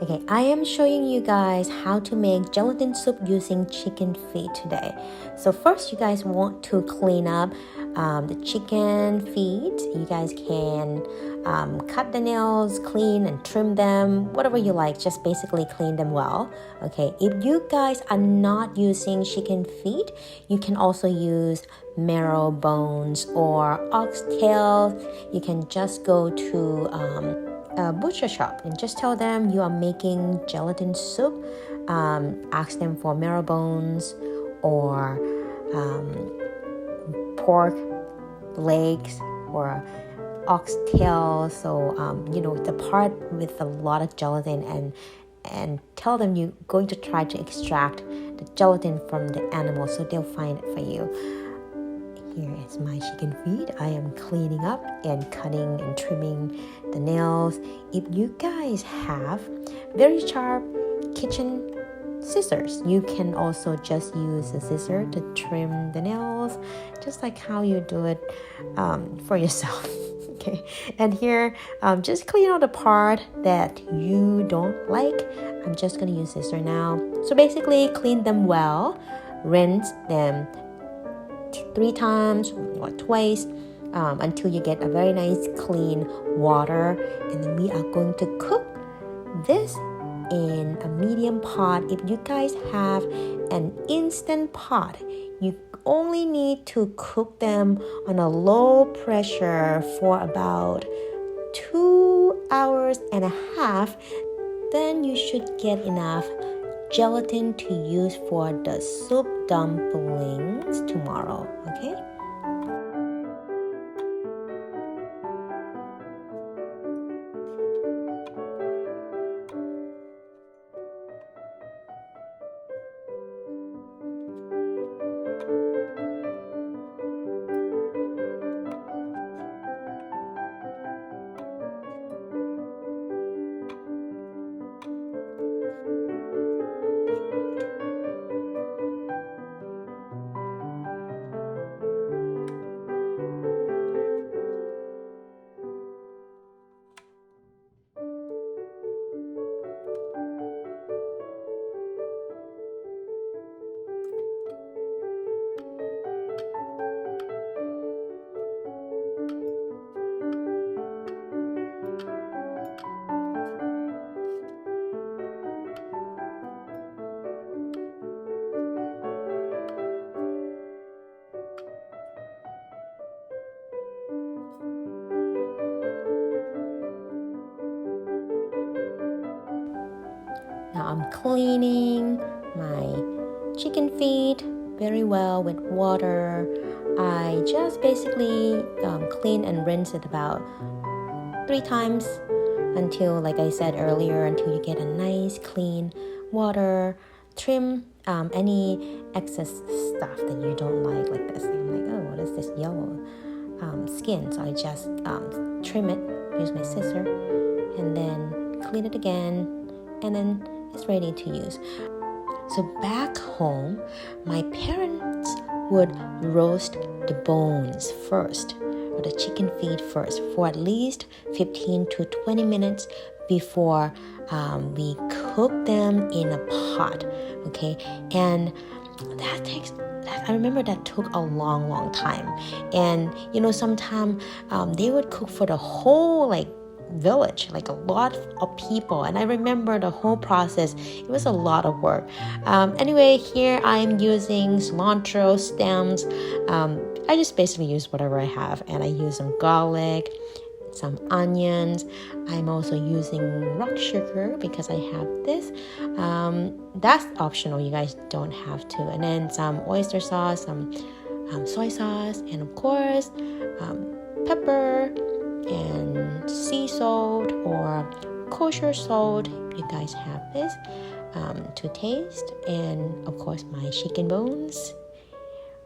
Okay, I am showing you guys how to make gelatin soup using chicken feet today. So first, you guys want to clean up the chicken feet. You guys can cut the nails, clean and trim them, whatever you like. Just basically clean them well. Okay, if you guys are not using chicken feet, you can also use marrow bones or oxtail. You can just go to a butcher shop and just tell them you are making gelatin soup. Ask them for marrow bones or pork legs or oxtail. So the part with a lot of gelatin, and tell them you're going to try to extract the gelatin from the animal, so they'll find it for you. Here is my chicken feet. I am cleaning up and cutting and trimming the nails. If you guys have very sharp kitchen scissors, you can also just use a scissor to trim the nails, just like how you do it for yourself. Okay, and here, just clean out the part that you don't like. I'm just gonna use scissor now. So basically, clean them well, rinse them 3 times or twice until you get a very nice clean water. And then we are going to cook this in a medium pot. If you guys have an instant pot, you only need to cook them on a low pressure for about 2.5 hours. Then you should get enough gelatin to use for the soup dumplings tomorrow. Okay, now I'm cleaning my chicken feet very well with water. I just basically clean and rinse it about 3 times until, like I said earlier, until you get a nice clean water. Trim any excess stuff that you don't like this. I'm like, oh, what is this yellow skin? So I just trim it, use my scissor, and then clean it again, and then it's ready to use. So back home, my parents would roast the bones first, or the chicken feet first, for at least 15 to 20 minutes before we cook them in a pot. Okay, and I remember that took a long time. And sometimes they would cook for the whole village, like a lot of people, and I remember the whole process. It was a lot of work. Anyway, here I'm using cilantro stems. I just basically use whatever I have, and I use some garlic, some onions. I'm also using rock sugar because I have this. That's optional, you guys don't have to. And then some oyster sauce, some soy sauce, and of course pepper and sea salt or kosher salt. You guys have this to taste, and of course my chicken bones.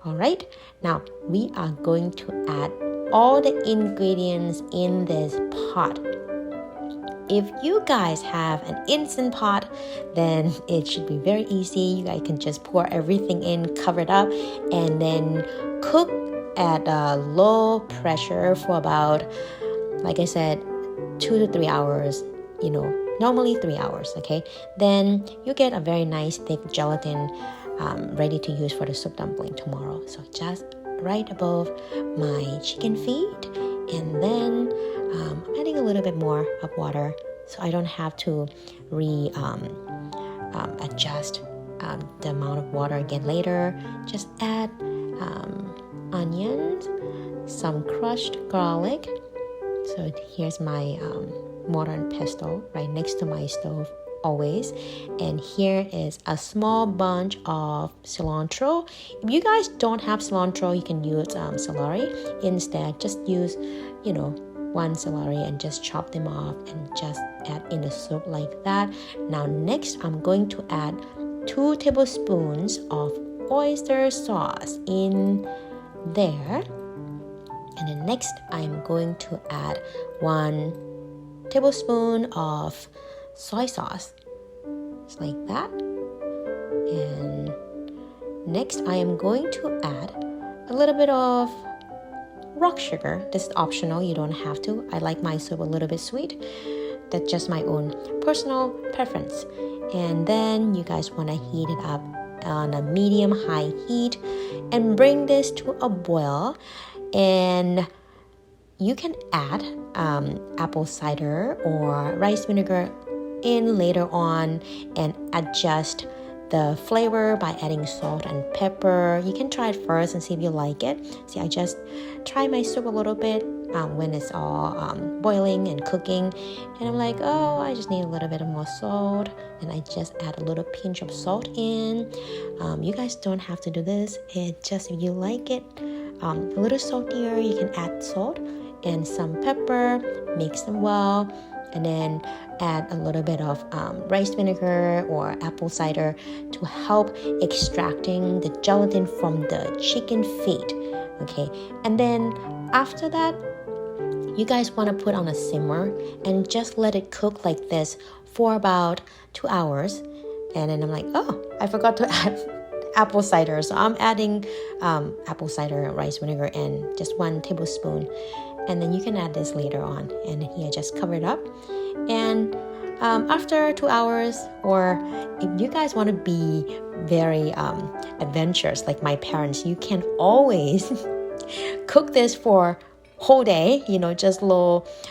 All right, now we are going to add all the ingredients in this pot. If you guys have an instant pot, then it should be very easy. You guys can just pour everything in, cover it up, and then cook at a low pressure for about, like I said, 2 to 3 hours, normally 3 hours. Okay, then you get a very nice thick gelatin ready to use for the soup dumpling tomorrow. So just right above my chicken feet, and then I'm adding a little bit more of water so I don't have to adjust the amount of water again later. Just add onions, some crushed garlic. So here's my mortar and pestle right next to my stove always, and here is a small bunch of cilantro. If you guys don't have cilantro, you can use celery instead. Just use one celery and just chop them off and just add in the soup like that. Now next I'm going to add 2 tablespoons of oyster sauce in there, and then next I'm going to add 1 tablespoon of soy sauce, just like that. And next I am going to add a little bit of rock sugar. This is optional, you don't have to. I like my soup a little bit sweet. That's just my own personal preference. And then you guys want to heat it up on a medium-high heat and bring this to a boil. And you can add apple cider or rice vinegar in later on and adjust the flavor by adding salt and pepper. You can try it first and see if you like it. See, I just try my soup a little bit when it's all boiling and cooking, and I'm like, oh, I just need a little bit of more salt, and I just add a little pinch of salt in. You guys don't have to do this. It just, if you like it a little saltier, you can add salt and some pepper, mix them well, and then add a little bit of rice vinegar or apple cider to help extracting the gelatin from the chicken feet. Okay, and then after that, you guys want to put on a simmer and just let it cook like this for about 2 hours. And then I'm like, oh, I forgot to add apple cider, so I'm adding apple cider, rice vinegar, and just 1 tablespoon. And then you can add this later on, and here just cover it up. And after 2 hours, or if you guys want to be very adventurous like my parents, you can always cook this for whole day, just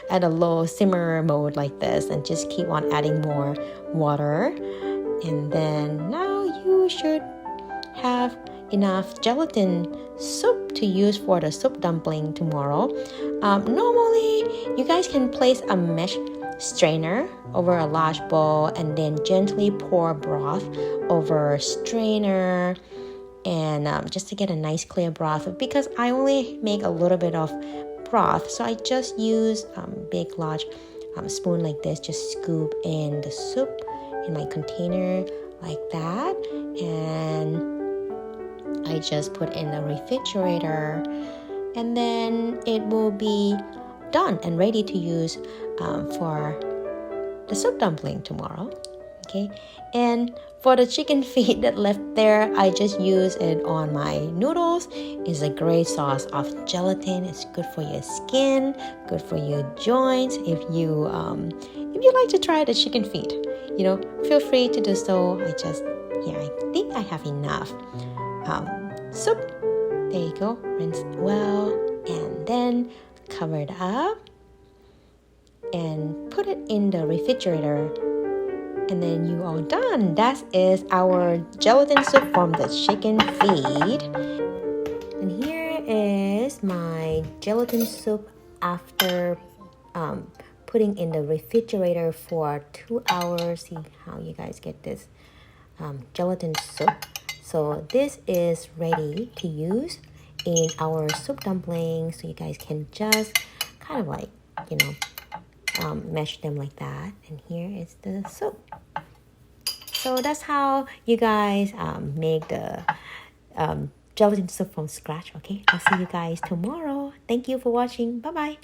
at a low simmer mode like this, and just keep on adding more water. And then now you should have enough gelatin soup to use for the soup dumpling tomorrow. Normally, you guys can place a mesh strainer over a large bowl and then gently pour broth over a strainer, and just to get a nice clear broth. Because I only make a little bit of broth, so I just use big large spoon like this, just scoop in the soup in my container like that, and I just put in the refrigerator, and then it will be done and ready to use for the soup dumpling tomorrow. Okay, and for the chicken feet that left there, I just use it on my noodles. It's a great source of gelatin. It's good for your skin, good for your joints. If you like to try the chicken feet, feel free to do so. I think I have enough soup. There you go. Rinse it well, and then cover it up and put it in the refrigerator, and then you are done. That is our gelatin soup from the chicken feet. And here is my gelatin soup after putting in the refrigerator for 2 hours. See how you guys get this gelatin soup. So this is ready to use in our soup dumpling. So you guys can just kind of like, mash them like that. And here is the soup. So that's how you guys make the gelatin soup from scratch. Okay, I'll see you guys tomorrow. Thank you for watching. Bye bye.